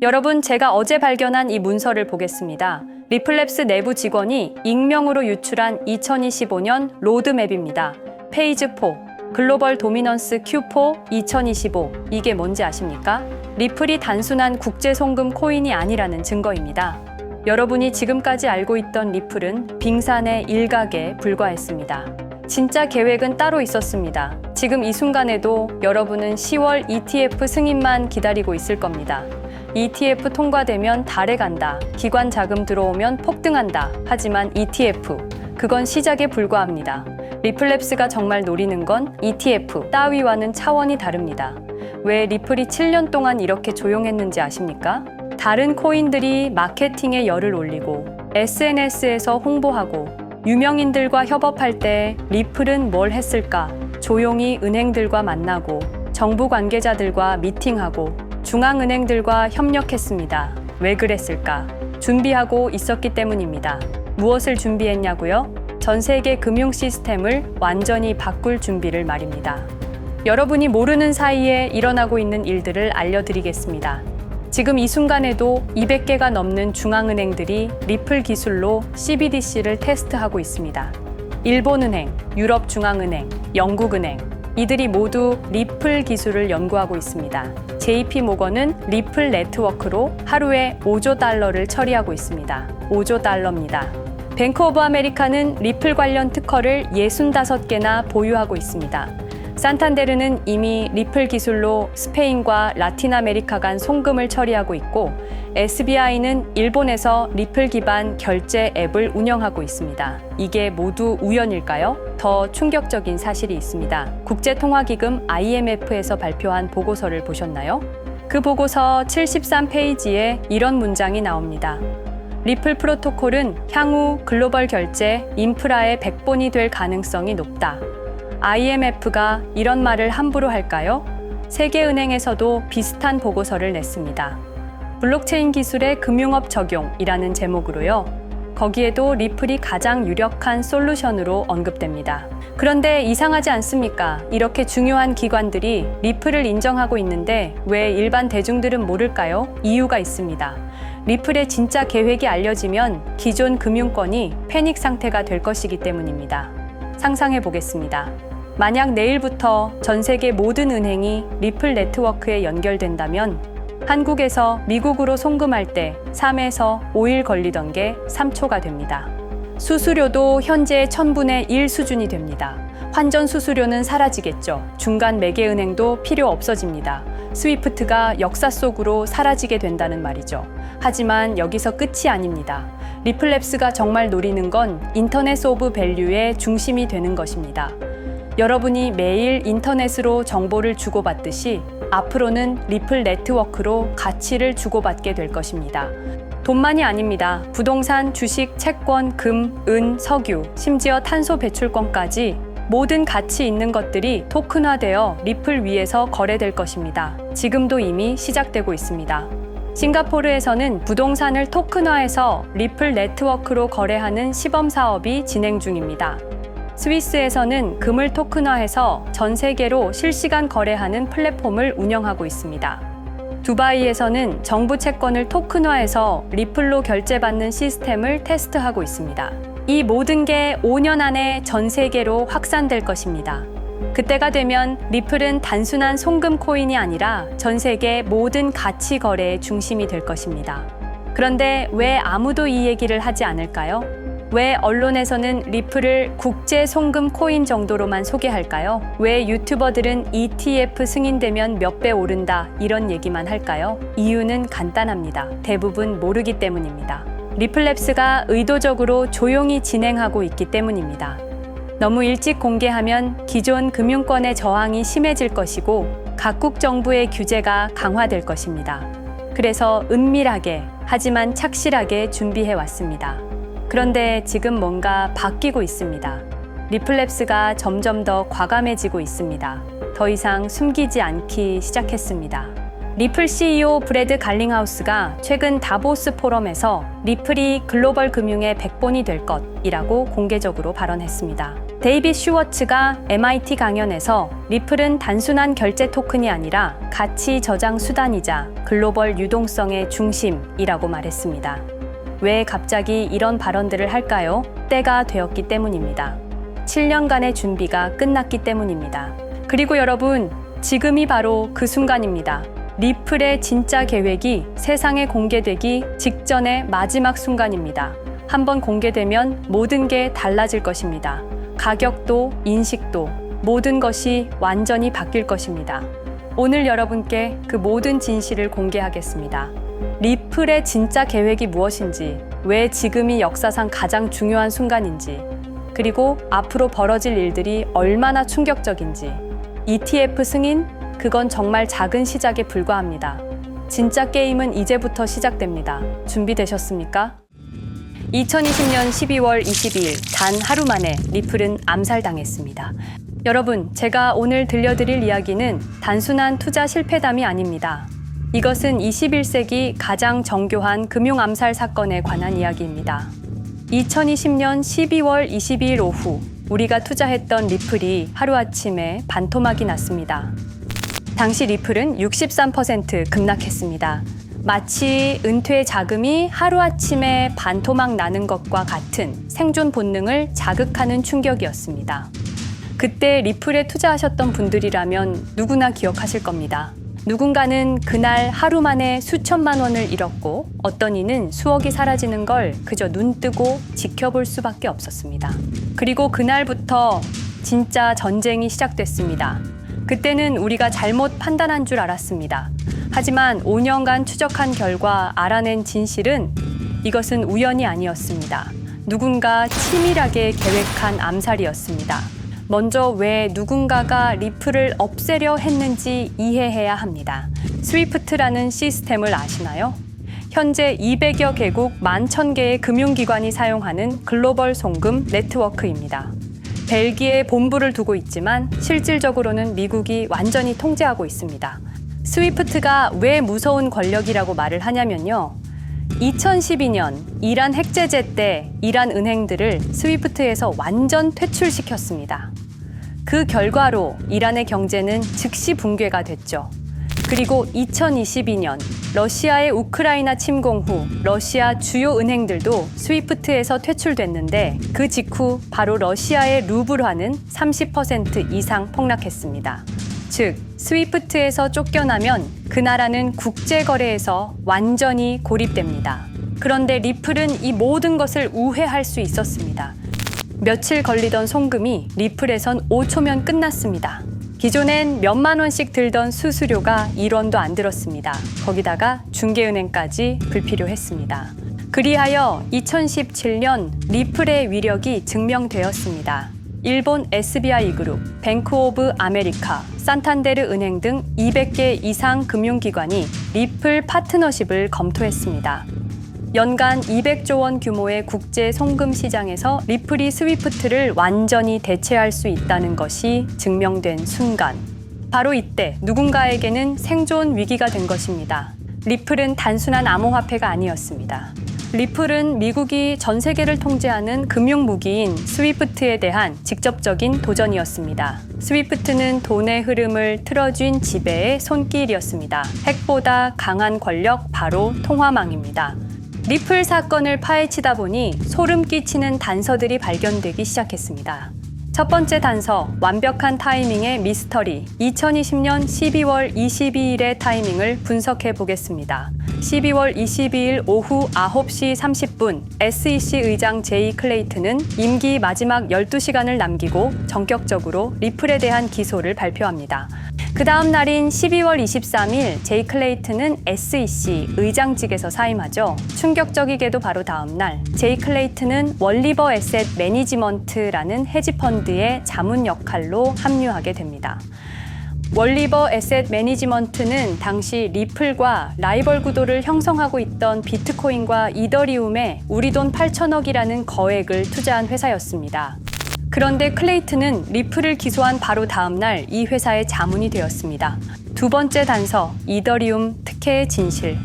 여러분, 제가 어제 발견한 이 문서를 보겠습니다. 리플랩스 내부 직원이 익명으로 유출한 2025년 로드맵입니다. 페이지 4, 글로벌 도미넌스 Q4 2025. 이게 뭔지 아십니까? 리플이 단순한 국제 송금 코인이 아니라는 증거입니다. 여러분이 지금까지 알고 있던 리플은 빙산의 일각에 불과했습니다. 진짜 계획은 따로 있었습니다. 지금 이 순간에도 여러분은 10월 ETF 승인만 기다리고 있을 겁니다. ETF 통과되면 달에 간다. 기관 자금 들어오면 폭등한다. 하지만 ETF, 그건 시작에 불과합니다. 리플랩스가 정말 노리는 건 ETF 따위와는 차원이 다릅니다. 왜 리플이 7년 동안 이렇게 조용했는지 아십니까? 다른 코인들이 마케팅에 열을 올리고 SNS에서 홍보하고 유명인들과 협업할 때 리플은 뭘 했을까? 조용히 은행들과 만나고 정부 관계자들과 미팅하고 중앙은행들과 협력했습니다. 왜 그랬을까? 준비하고 있었기 때문입니다. 무엇을 준비했냐고요? 전 세계 금융 시스템을 완전히 바꿀 준비를 말입니다. 여러분이 모르는 사이에 일어나고 있는 일들을 알려드리겠습니다. 지금 이 순간에도 200개가 넘는 중앙은행들이 리플 기술로 CBDC를 테스트하고 있습니다. 일본은행, 유럽중앙은행, 영국은행, 이들이 모두 리플 기술을 연구하고 있습니다. JP모건은 리플 네트워크로 하루에 5조 달러를 처리하고 있습니다. 5조 달러입니다. 뱅크 오브 아메리카는 리플 관련 특허를 65개나 보유하고 있습니다. 산탄데르는 이미 리플 기술로 스페인과 라틴 아메리카 간 송금을 처리하고 있고, SBI는 일본에서 리플 기반 결제 앱을 운영하고 있습니다. 이게 모두 우연일까요? 더 충격적인 사실이 있습니다. 국제통화기금 IMF에서 발표한 보고서를 보셨나요? 그 보고서 73페이지에 이런 문장이 나옵니다. 리플 프로토콜은 향후 글로벌 결제 인프라의 백본이 될 가능성이 높다. IMF가 이런 말을 함부로 할까요? 세계은행에서도 비슷한 보고서를 냈습니다. 블록체인 기술의 금융업 적용이라는 제목으로요. 거기에도 리플이 가장 유력한 솔루션으로 언급됩니다. 그런데 이상하지 않습니까? 이렇게 중요한 기관들이 리플을 인정하고 있는데 왜 일반 대중들은 모를까요? 이유가 있습니다. 리플의 진짜 계획이 알려지면 기존 금융권이 패닉 상태가 될 것이기 때문입니다. 상상해 보겠습니다. 만약 내일부터 전 세계 모든 은행이 리플 네트워크에 연결된다면 한국에서 미국으로 송금할 때 3에서 5일 걸리던 게 3초가 됩니다. 수수료도 현재 1000분의 1 수준이 됩니다. 환전 수수료는 사라지겠죠. 중간 매개은행도 필요 없어집니다. 스위프트가 역사 속으로 사라지게 된다는 말이죠. 하지만 여기서 끝이 아닙니다. 리플랩스가 정말 노리는 건 인터넷 오브 밸류의 중심이 되는 것입니다. 여러분이 매일 인터넷으로 정보를 주고받듯이 앞으로는 리플 네트워크로 가치를 주고받게 될 것입니다. 돈만이 아닙니다. 부동산, 주식, 채권, 금, 은, 석유, 심지어 탄소 배출권까지 모든 가치 있는 것들이 토큰화되어 리플 위에서 거래될 것입니다. 지금도 이미 시작되고 있습니다. 싱가포르에서는 부동산을 토큰화해서 리플 네트워크로 거래하는 시범 사업이 진행 중입니다. 스위스에서는 금을 토큰화해서 전 세계로 실시간 거래하는 플랫폼을 운영하고 있습니다. 두바이에서는 정부 채권을 토큰화해서 리플로 결제받는 시스템을 테스트하고 있습니다. 이 모든 게 5년 안에 전 세계로 확산될 것입니다. 그때가 되면 리플은 단순한 송금 코인이 아니라 전 세계 모든 가치 거래의 중심이 될 것입니다. 그런데 왜 아무도 이 얘기를 하지 않을까요? 왜 언론에서는 리플을 국제 송금 코인 정도로만 소개할까요? 왜 유튜버들은 ETF 승인되면 몇 배 오른다 이런 얘기만 할까요? 이유는 간단합니다. 대부분 모르기 때문입니다. 리플랩스가 의도적으로 조용히 진행하고 있기 때문입니다. 너무 일찍 공개하면 기존 금융권의 저항이 심해질 것이고 각국 정부의 규제가 강화될 것입니다. 그래서 은밀하게 하지만 착실하게 준비해 왔습니다. 그런데 지금 뭔가 바뀌고 있습니다. 리플랩스가 점점 더 과감해지고 있습니다. 더 이상 숨기지 않기 시작했습니다. 리플 CEO 브래드 갈링하우스가 최근 다보스 포럼에서 리플이 글로벌 금융의 백본이 될 것이라고 공개적으로 발언했습니다. 데이빗 슈워츠가 MIT 강연에서 리플은 단순한 결제 토큰이 아니라 가치 저장 수단이자 글로벌 유동성의 중심이라고 말했습니다. 왜 갑자기 이런 발언들을 할까요? 때가 되었기 때문입니다. 7년간의 준비가 끝났기 때문입니다. 그리고 여러분, 지금이 바로 그 순간입니다. 리플의 진짜 계획이 세상에 공개되기 직전의 마지막 순간입니다. 한번 공개되면 모든 게 달라질 것입니다. 가격도, 인식도, 모든 것이 완전히 바뀔 것입니다. 오늘 여러분께 그 모든 진실을 공개하겠습니다. 리플의 진짜 계획이 무엇인지, 왜 지금이 역사상 가장 중요한 순간인지, 그리고 앞으로 벌어질 일들이 얼마나 충격적인지. ETF 승인? 그건 정말 작은 시작에 불과합니다. 진짜 게임은 이제부터 시작됩니다. 준비되셨습니까? 2020년 12월 22일 단 하루 만에 리플은 암살당했습니다. 여러분, 제가 오늘 들려드릴 이야기는 단순한 투자 실패담이 아닙니다. 이것은 21세기 가장 정교한 금융 암살 사건에 관한 이야기입니다. 2020년 12월 22일 오후 우리가 투자했던 리플이 하루아침에 반토막이 났습니다. 당시 리플은 63% 급락했습니다. 마치 은퇴 자금이 하루아침에 반토막 나는 것과 같은 생존 본능을 자극하는 충격이었습니다. 그때 리플에 투자하셨던 분들이라면 누구나 기억하실 겁니다. 누군가는 그날 하루 만에 수천만 원을 잃었고 어떤 이는 수억이 사라지는 걸 그저 눈 뜨고 지켜볼 수밖에 없었습니다. 그리고 그날부터 진짜 전쟁이 시작됐습니다. 그때는 우리가 잘못 판단한 줄 알았습니다. 하지만 5년간 추적한 결과 알아낸 진실은 이것은 우연이 아니었습니다. 누군가 치밀하게 계획한 암살이었습니다. 먼저 왜 누군가가 리플을 없애려 했는지 이해해야 합니다. 스위프트라는 시스템을 아시나요? 현재 200여 개국 11,000개의 금융기관이 사용하는 글로벌 송금 네트워크입니다. 벨기에에 본부를 두고 있지만 실질적으로는 미국이 완전히 통제하고 있습니다. 스위프트가 왜 무서운 권력이라고 말을 하냐면요. 2012년 이란 핵제재 때 이란 은행들을 스위프트에서 완전 퇴출시켰습니다. 그 결과로 이란의 경제는 즉시 붕괴가 됐죠. 그리고 2022년 러시아의 우크라이나 침공 후 러시아 주요 은행들도 스위프트에서 퇴출됐는데 그 직후 바로 러시아의 루블화는 30% 이상 폭락했습니다. 즉, 스위프트에서 쫓겨나면 그 나라는 국제거래에서 완전히 고립됩니다. 그런데 리플은 이 모든 것을 우회할 수 있었습니다. 며칠 걸리던 송금이 리플에선 5초면 끝났습니다. 기존엔 몇만 원씩 들던 수수료가 1원도 안 들었습니다. 거기다가 중개은행까지 불필요했습니다. 그리하여 2017년 리플의 위력이 증명되었습니다. 일본 SBI 그룹, 뱅크 오브 아메리카, 산탄데르 은행 등 200개 이상 금융기관이 리플 파트너십을 검토했습니다. 연간 200조 원 규모의 국제 송금 시장에서 리플이 스위프트를 완전히 대체할 수 있다는 것이 증명된 순간, 바로 이때 누군가에게는 생존 위기가 된 것입니다. 리플은 단순한 암호화폐가 아니었습니다. 리플은 미국이 전 세계를 통제하는 금융 무기인 스위프트에 대한 직접적인 도전이었습니다. 스위프트는 돈의 흐름을 틀어쥔 지배의 손길이었습니다. 핵보다 강한 권력, 바로 통화망입니다. 리플 사건을 파헤치다 보니 소름 끼치는 단서들이 발견되기 시작했습니다. 첫 번째 단서, 완벽한 타이밍의 미스터리. 2020년 12월 22일의 타이밍을 분석해 보겠습니다. 12월 22일 오후 9시 30분, SEC 의장 제이 클레이튼은 임기 마지막 12시간을 남기고 전격적으로 리플에 대한 기소를 발표합니다. 그 다음 날인 12월 23일, 제이 클레이튼은 SEC 의장직에서 사임하죠. 충격적이게도 바로 다음 날, 제이 클레이튼은 월리버 에셋 매니지먼트라는 헤지펀드의 자문 역할로 합류하게 됩니다. 월리버 에셋 매니지먼트는 당시 리플과 라이벌 구도를 형성하고 있던 비트코인과 이더리움에 우리 돈 8천억이라는 거액을 투자한 회사였습니다. 그런데 클레이튼은 리플을 기소한 바로 다음 날 이 회사의 자문이 되었습니다. 두 번째 단서, 이더리움 특혜의 진실.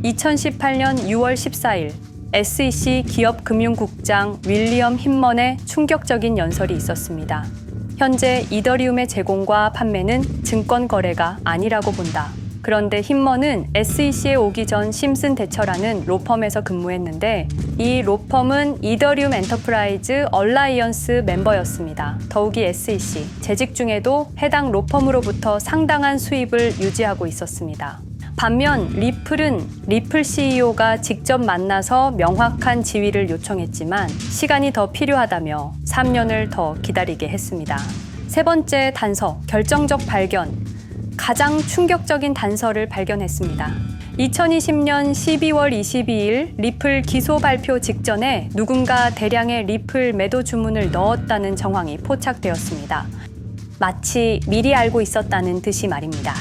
2018년 6월 14일, SEC 기업금융국장 윌리엄 힘먼의 충격적인 연설이 있었습니다. 현재 이더리움의 제공과 판매는 증권 거래가 아니라고 본다. 그런데 힘먼은 SEC에 오기 전 심슨 대처라는 로펌에서 근무했는데 이 로펌은 이더리움 엔터프라이즈 얼라이언스 멤버였습니다. 더욱이 SEC 재직 중에도 해당 로펌으로부터 상당한 수입을 유지하고 있었습니다. 반면 리플은 리플 CEO가 직접 만나서 명확한 지위를 요청했지만 시간이 더 필요하다며 3년을 더 기다리게 했습니다. 세 번째 단서, 결정적 발견. 가장 충격적인 단서를 발견했습니다. 2020년 12월 22일 리플 기소 발표 직전에 누군가 대량의 리플 매도 주문을 넣었다는 정황이 포착되었습니다. 마치 미리 알고 있었다는 듯이 말입니다.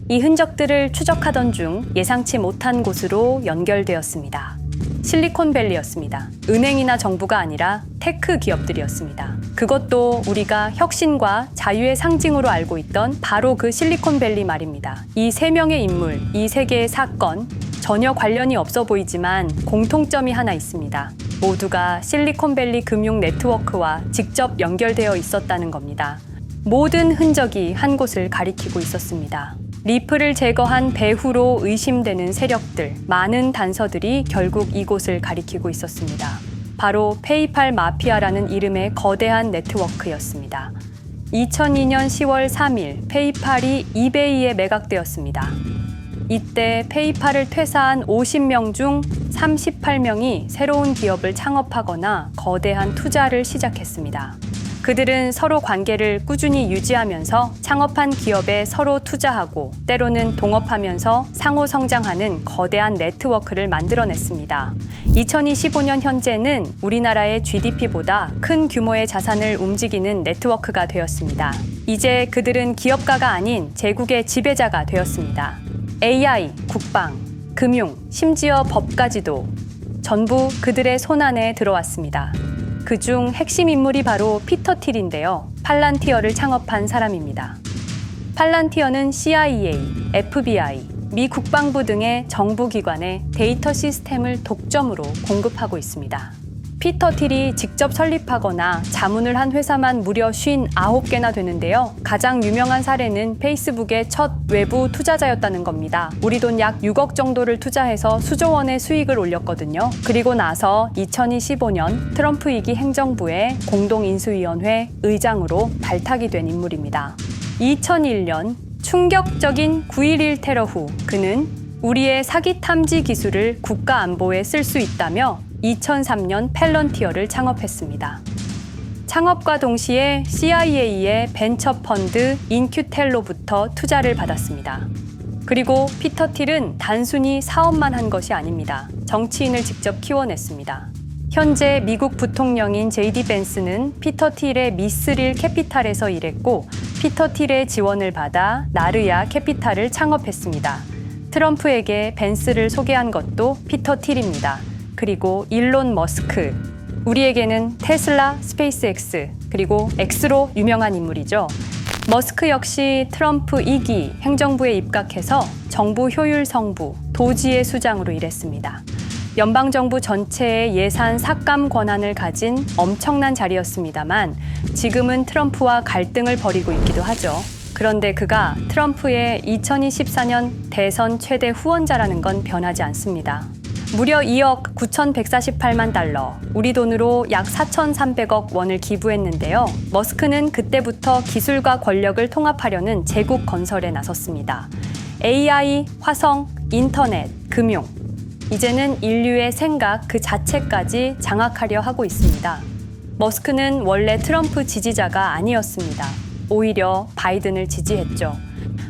이 흔적들을 추적하던 중 예상치 못한 곳으로 연결되었습니다. 실리콘밸리였습니다. 은행이나 정부가 아니라 테크 기업들이었습니다. 그것도 우리가 혁신과 자유의 상징으로 알고 있던 바로 그 실리콘밸리 말입니다. 이 세 명의 인물, 이 세 개의 사건, 전혀 관련이 없어 보이지만 공통점이 하나 있습니다. 모두가 실리콘밸리 금융 네트워크와 직접 연결되어 있었다는 겁니다. 모든 흔적이 한 곳을 가리키고 있었습니다. 리플을 제거한 배후로 의심되는 세력들, 많은 단서들이 결국 이곳을 가리키고 있었습니다. 바로 페이팔 마피아라는 이름의 거대한 네트워크였습니다. 2002년 10월 3일 페이팔이 이베이에 매각되었습니다. 이때 페이팔을 퇴사한 50명 중 38명이 새로운 기업을 창업하거나 거대한 투자를 시작했습니다. 그들은 서로 관계를 꾸준히 유지하면서 창업한 기업에 서로 투자하고 때로는 동업하면서 상호 성장하는 거대한 네트워크를 만들어냈습니다. 2025년 현재는 우리나라의 GDP보다 큰 규모의 자산을 움직이는 네트워크가 되었습니다. 이제 그들은 기업가가 아닌 제국의 지배자가 되었습니다. AI, 국방, 금융, 심지어 법까지도 전부 그들의 손안에 들어왔습니다. 그중 핵심 인물이 바로 피터 틸인데요. 팔란티어를 창업한 사람입니다. 팔란티어는 CIA, FBI, 미 국방부 등의 정부기관에 데이터 시스템을 독점으로 공급하고 있습니다. 피터 틸이 직접 설립하거나 자문을 한 회사만 무려 59개나 되는데요. 가장 유명한 사례는 페이스북의 첫 외부 투자자였다는 겁니다. 우리 돈 약 6억 정도를 투자해서 수조 원의 수익을 올렸거든요. 그리고 나서 2025년 트럼프 2기 행정부의 공동인수위원회 의장으로 발탁이 된 인물입니다. 2001년 충격적인 9.11 테러 후 그는 우리의 사기 탐지 기술을 국가 안보에 쓸 수 있다며 2003년 팰런티어를 창업했습니다. 창업과 동시에 CIA의 벤처 펀드 인큐텔로부터 투자를 받았습니다. 그리고 피터 틸은 단순히 사업만 한 것이 아닙니다. 정치인을 직접 키워냈습니다. 현재 미국 부통령인 JD 벤스는 피터 틸의 미스릴 캐피탈에서 일했고 피터 틸의 지원을 받아 나르야 캐피탈을 창업했습니다. 트럼프에게 벤스를 소개한 것도 피터 틸입니다. 그리고 일론 머스크, 우리에게는 테슬라, 스페이스X, 그리고 X로 유명한 인물이죠. 머스크 역시 트럼프 2기 행정부에 입각해서 정부 효율 성부, 도지의 수장으로 일했습니다. 연방정부 전체의 예산 삭감 권한을 가진 엄청난 자리였습니다만 지금은 트럼프와 갈등을 벌이고 있기도 하죠. 그런데 그가 트럼프의 2024년 대선 최대 후원자라는 건 변하지 않습니다. 무려 2억 9,148만 달러, 우리 돈으로 약 4,300억 원을 기부했는데요. 머스크는 그때부터 기술과 권력을 통합하려는 제국 건설에 나섰습니다. AI, 화성, 인터넷, 금융, 이제는 인류의 생각 그 자체까지 장악하려 하고 있습니다. 머스크는 원래 트럼프 지지자가 아니었습니다. 오히려 바이든을 지지했죠.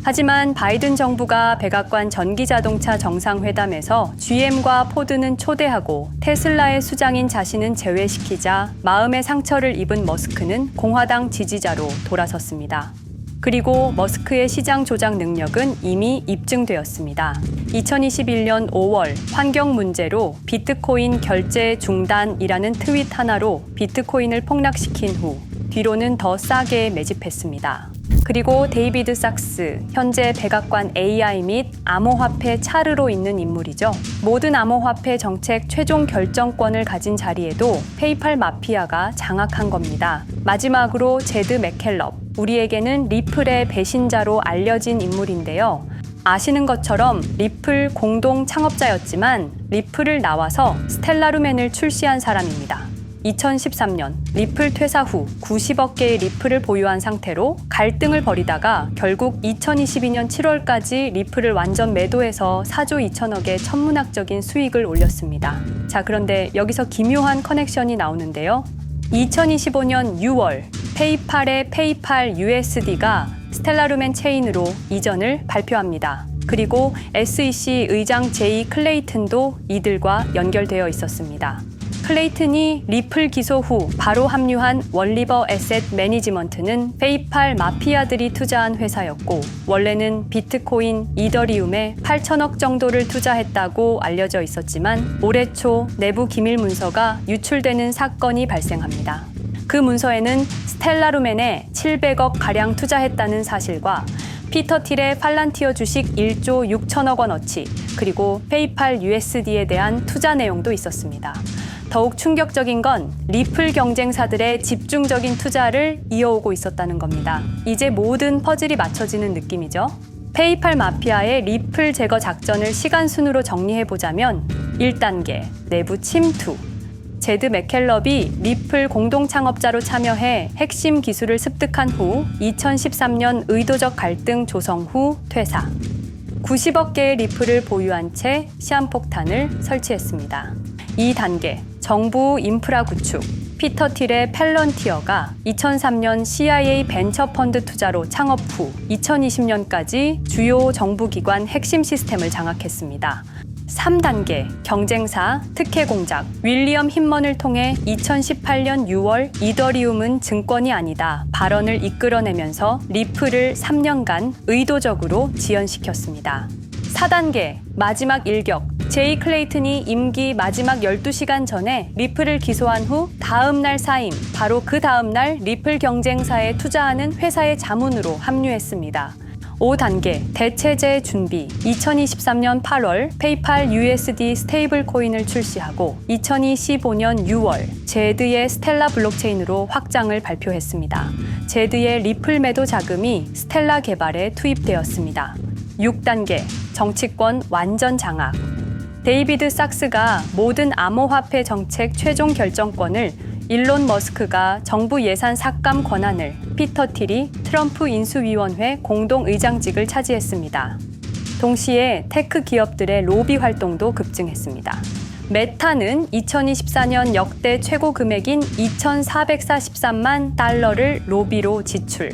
하지만 바이든 정부가 백악관 전기자동차 정상회담에서 GM과 포드는 초대하고 테슬라의 수장인 자신은 제외시키자 마음의 상처를 입은 머스크는 공화당 지지자로 돌아섰습니다. 그리고 머스크의 시장 조작 능력은 이미 입증되었습니다. 2021년 5월 환경 문제로 비트코인 결제 중단이라는 트윗 하나로 비트코인을 폭락시킨 후 뒤로는 더 싸게 매집했습니다. 그리고 데이비드 sak스, 현재 백악관 AI 및 암호화폐 차르로 있는 인물이죠. 모든 암호화폐 정책 최종 결정권을 가진 자리에도 페이팔 마피아가 장악한 겁니다. 마지막으로 제드 맥켈럽, 우리에게는 리플의 배신자로 알려진 인물인데요. 아시는 것처럼 리플 공동 창업자였지만 리플을 나와서 스텔라루멘을 출시한 사람입니다. 2013년 리플 퇴사 후 90억 개의 리플을 보유한 상태로 갈등을 벌이다가 결국 2022년 7월까지 리플을 완전 매도해서 4조 2천억의 천문학적인 수익을 올렸습니다. 자, 그런데 여기서 기묘한 커넥션이 나오는데요. 2025년 6월 페이팔의 페이팔 USD가 스텔라루멘 체인으로 이전을 발표합니다. 그리고 SEC 의장 제이 클레이튼도 이들과 연결되어 있었습니다. 클레이튼이 리플 기소 후 바로 합류한 월리버 에셋 매니지먼트는 페이팔 마피아들이 투자한 회사였고 원래는 비트코인, 이더리움에 8천억 정도를 투자했다고 알려져 있었지만 올해 초 내부 기밀 문서가 유출되는 사건이 발생합니다. 그 문서에는 스텔라루멘에 700억 가량 투자했다는 사실과 피터 틸의 팔란티어 주식 1조 6천억 원어치, 그리고 페이팔 USD에 대한 투자 내용도 있었습니다. 더욱 충격적인 건 리플 경쟁사들의 집중적인 투자를 이어오고 있었다는 겁니다. 이제 모든 퍼즐이 맞춰지는 느낌이죠. 페이팔 마피아의 리플 제거 작전을 시간 순으로 정리해보자면 1단계, 내부 침투. 제드 맥켈럽이 리플 공동 창업자로 참여해 핵심 기술을 습득한 후 2013년 의도적 갈등 조성 후 퇴사. 90억 개의 리플을 보유한 채 시한폭탄을 설치했습니다. 2단계, 정부 인프라 구축. 피터 틸의 팰런티어가 2003년 CIA 벤처 펀드 투자로 창업 후 2020년까지 주요 정부기관 핵심 시스템을 장악했습니다. 3단계, 경쟁사 특혜 공작. 윌리엄 힌먼을 통해 2018년 6월 이더리움은 증권이 아니다 발언을 이끌어내면서 리플을 3년간 의도적으로 지연시켰습니다. 4단계, 마지막 일격. 제이 클레이튼이 임기 마지막 12시간 전에 리플을 기소한 후 다음 날 사임, 바로 그 다음 날 리플 경쟁사에 투자하는 회사의 자문으로 합류했습니다. 5단계, 대체제 준비. 2023년 8월 페이팔 USD 스테이블 코인을 출시하고 2025년 6월 제드의 스텔라 블록체인으로 확장을 발표했습니다. 제드의 리플 매도 자금이 스텔라 개발에 투입되었습니다. 6단계, 정치권 완전 장악. 데이비드 sak스가 모든 암호화폐 정책 최종 결정권을, 일론 머스크가 정부 예산 삭감 권한을, 피터 틸이 트럼프 인수위원회 공동의장직을 차지했습니다. 동시에 테크 기업들의 로비 활동도 급증했습니다. 메타는 2024년 역대 최고 금액인 2,443만 달러를 로비로 지출.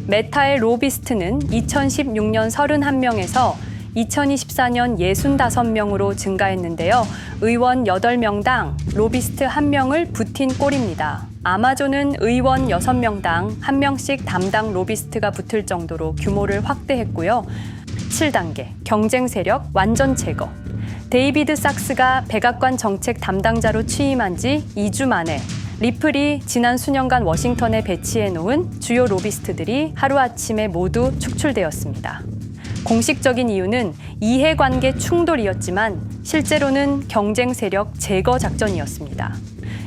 메타의 로비스트는 2016년 31명에서 2024년 65명으로 증가했는데요. 의원 8명당 로비스트 1명을 붙인 꼴입니다. 아마존은 의원 6명당 1명씩 담당 로비스트가 붙을 정도로 규모를 확대했고요. 7단계, 경쟁 세력 완전 제거. 데이비드 sak스가 백악관 정책 담당자로 취임한 지 2주 만에 리플이 지난 수년간 워싱턴에 배치해 놓은 주요 로비스트들이 하루아침에 모두 축출되었습니다. 공식적인 이유는 이해관계 충돌이었지만 실제로는 경쟁 세력 제거 작전이었습니다.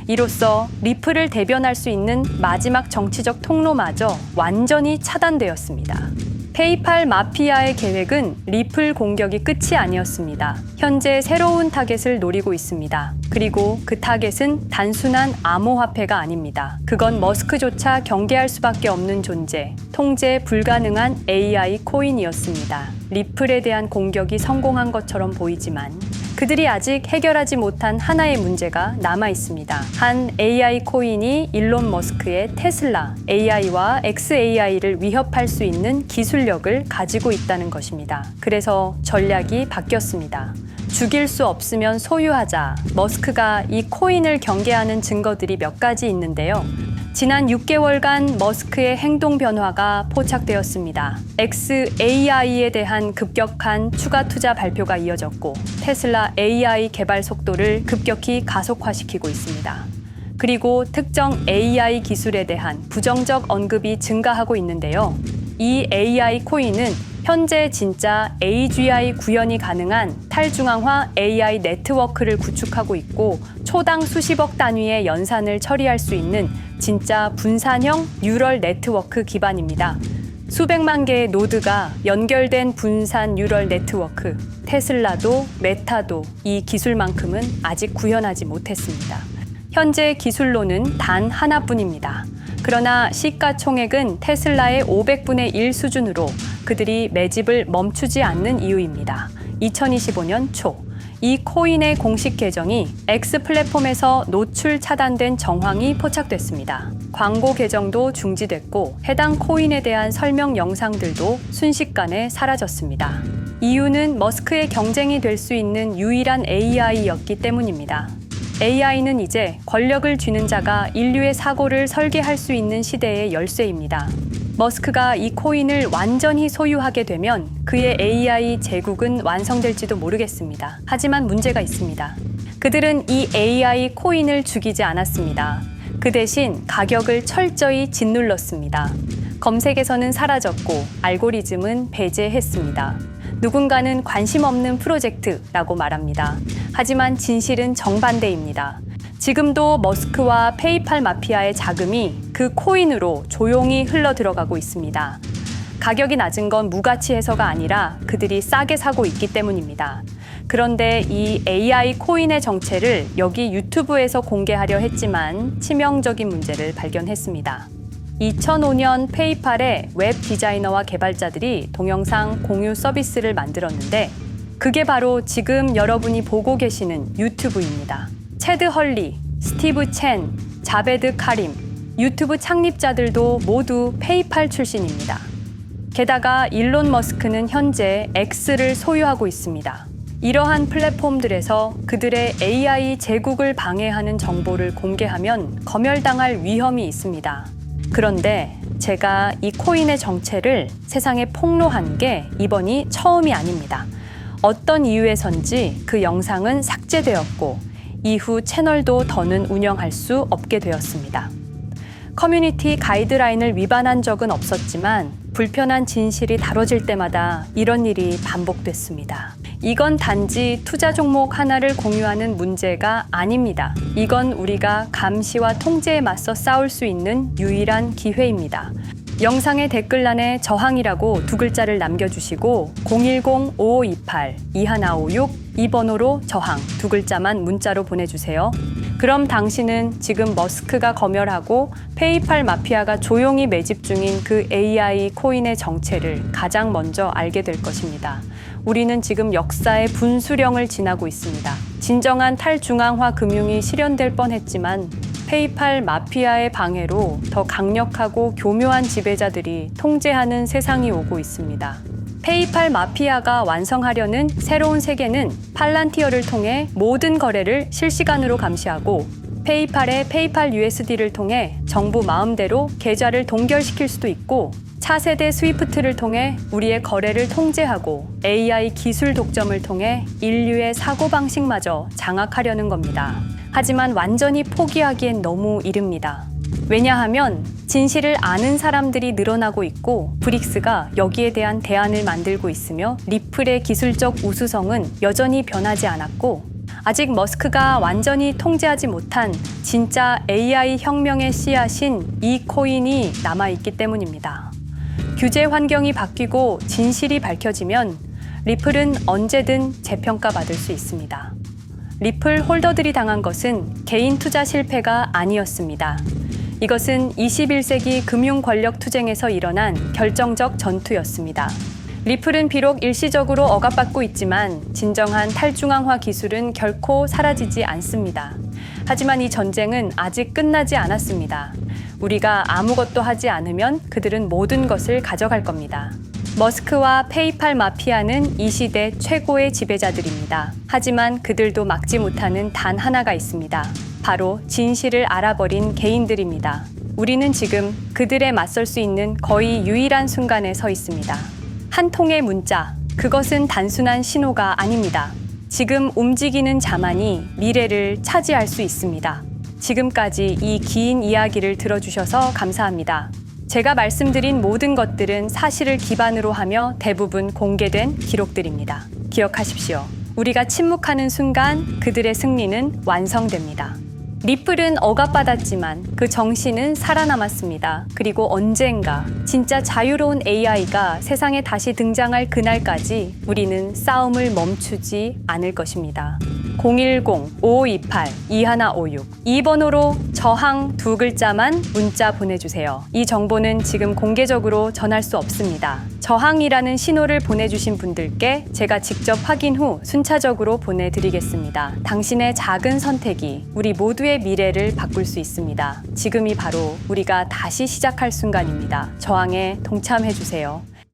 이로써 리플을 대변할 수 있는 마지막 정치적 통로마저 완전히 차단되었습니다. 페이팔 마피아의 계획은 리플 공격이 끝이 아니었습니다. 현재 새로운 타겟을 노리고 있습니다. 그리고 그 타겟은 단순한 암호화폐가 아닙니다. 그건 머스크조차 경계할 수밖에 없는 존재, 통제 불가능한 AI 코인이었습니다. 리플에 대한 공격이 성공한 것처럼 보이지만 그들이 아직 해결하지 못한 하나의 문제가 남아 있습니다. 한 AI 코인이 일론 머스크의 테슬라 AI와 XAI를 위협할 수 있는 기술력을 가지고 있다는 것입니다. 그래서 전략이 바뀌었습니다. 죽일 수 없으면 소유하자. 머스크가 이 코인을 경계하는 증거들이 몇 가지 있는데요. 지난 6개월간 머스크의 행동 변화가 포착되었습니다. XAI에 대한 급격한 추가 투자 발표가 이어졌고 테슬라 AI 개발 속도를 급격히 가속화시키고 있습니다. 그리고 특정 AI 기술에 대한 부정적 언급이 증가하고 있는데요. 이 AI 코인은 현재 진짜 AGI 구현이 가능한 탈중앙화 AI 네트워크를 구축하고 있고 초당 수십억 단위의 연산을 처리할 수 있는 진짜 분산형 뉴럴 네트워크 기반입니다. 수백만 개의 노드가 연결된 분산 뉴럴 네트워크, 테슬라도 메타도 이 기술만큼은 아직 구현하지 못했습니다. 현재 기술로는 단 하나뿐입니다. 그러나 시가총액은 테슬라의 500분의 1 수준으로 그들이 매집을 멈추지 않는 이유입니다. 2025년 초, 이 코인의 공식 계정이 X 플랫폼에서 노출 차단된 정황이 포착됐습니다. 광고 계정도 중지됐고 해당 코인에 대한 설명 영상들도 순식간에 사라졌습니다. 이유는 머스크의 경쟁이 될 수 있는 유일한 AI였기 때문입니다. AI는 이제 권력을 쥐는 자가 인류의 사고를 설계할 수 있는 시대의 열쇠입니다. 머스크가 이 코인을 완전히 소유하게 되면 그의 AI 제국은 완성될지도 모르겠습니다. 하지만 문제가 있습니다. 그들은 이 AI 코인을 죽이지 않았습니다. 그 대신 가격을 철저히 짓눌렀습니다. 검색에서는 사라졌고 알고리즘은 배제했습니다. 누군가는 관심 없는 프로젝트라고 말합니다. 하지만 진실은 정반대입니다. 지금도 머스크와 페이팔 마피아의 자금이 그 코인으로 조용히 흘러 들어가고 있습니다. 가격이 낮은 건 무가치해서가 아니라 그들이 싸게 사고 있기 때문입니다. 그런데 이 AI 코인의 정체를 여기 유튜브에서 공개하려 했지만 치명적인 문제를 발견했습니다. 2005년 페이팔의 웹 디자이너와 개발자들이 동영상 공유 서비스를 만들었는데 그게 바로 지금 여러분이 보고 계시는 유튜브입니다. 체드 헐리, 스티브 첸, 자베드 카림, 유튜브 창립자들도 모두 페이팔 출신입니다. 게다가 일론 머스크는 현재 X를 소유하고 있습니다. 이러한 플랫폼들에서 그들의 AI 제국을 방해하는 정보를 공개하면 검열당할 위험이 있습니다. 그런데 제가 이 코인의 정체를 세상에 폭로한 게 이번이 처음이 아닙니다. 어떤 이유에선지 그 영상은 삭제되었고 이후 채널도 더는 운영할 수 없게 되었습니다. 커뮤니티 가이드라인을 위반한 적은 없었지만 불편한 진실이 다뤄질 때마다 이런 일이 반복됐습니다. 이건 단지 투자 종목 하나를 공유하는 문제가 아닙니다. 이건 우리가 감시와 통제에 맞서 싸울 수 있는 유일한 기회입니다. 영상의 댓글란에 저항이라고 두 글자를 남겨주시고 010-5528-2156 이 번호로 저항 두 글자만 문자로 보내주세요. 그럼 당신은 지금 머스크가 검열하고 페이팔 마피아가 조용히 매집 중인 그 AI 코인의 정체를 가장 먼저 알게 될 것입니다. 우리는 지금 역사의 분수령을 지나고 있습니다. 진정한 탈중앙화 금융이 실현될 뻔했지만 페이팔 마피아의 방해로 더 강력하고 교묘한 지배자들이 통제하는 세상이 오고 있습니다. 페이팔 마피아가 완성하려는 새로운 세계는 팔란티어를 통해 모든 거래를 실시간으로 감시하고 페이팔의 페이팔 USD를 통해 정부 마음대로 계좌를 동결시킬 수도 있고 차세대 스위프트를 통해 우리의 거래를 통제하고 AI 기술 독점을 통해 인류의 사고방식마저 장악하려는 겁니다. 하지만 완전히 포기하기엔 너무 이릅니다. 왜냐하면 진실을 아는 사람들이 늘어나고 있고 브릭스가 여기에 대한 대안을 만들고 있으며 리플의 기술적 우수성은 여전히 변하지 않았고 아직 머스크가 완전히 통제하지 못한 진짜 AI 혁명의 씨앗인 이 코인이 남아있기 때문입니다. 규제 환경이 바뀌고 진실이 밝혀지면 리플은 언제든 재평가받을 수 있습니다. 리플 홀더들이 당한 것은 개인 투자 실패가 아니었습니다. 이것은 21세기 금융 권력 투쟁에서 일어난 결정적 전투였습니다. 리플은 비록 일시적으로 억압받고 있지만 진정한 탈중앙화 기술은 결코 사라지지 않습니다. 하지만 이 전쟁은 아직 끝나지 않았습니다. 우리가 아무것도 하지 않으면 그들은 모든 것을 가져갈 겁니다. 머스크와 페이팔 마피아는 이 시대 최고의 지배자들입니다. 하지만 그들도 막지 못하는 단 하나가 있습니다. 바로 진실을 알아버린 개인들입니다. 우리는 지금 그들에 맞설 수 있는 거의 유일한 순간에 서 있습니다. 한 통의 문자, 그것은 단순한 신호가 아닙니다. 지금 움직이는 자만이 미래를 차지할 수 있습니다. 지금까지 이 긴 이야기를 들어주셔서 감사합니다. 제가 말씀드린 모든 것들은 사실을 기반으로 하며 대부분 공개된 기록들입니다. 기억하십시오. 우리가 침묵하는 순간 그들의 승리는 완성됩니다. 리플은 억압받았지만 그 정신은 살아남았습니다. 그리고 언젠가 진짜 자유로운 AI가 세상에 다시 등장할 그날까지 우리는 싸움을 멈추지 않을 것입니다. 010-5528-2156 이 번호로 저항 2글자만 문자 보내주세요. 이 정보는 지금 공개적으로 전할 수 없습니다. 저항이라는 신호를 보내주신 분들께 제가 직접 확인 후 순차적으로 보내드리겠습니다. 당신의 작은 선택이 우리 모두의 미래를 바꿀 수 있습니다. 지금이 바로 우리가 다시 시작할 순간입니다. 저항에 동참해주세요.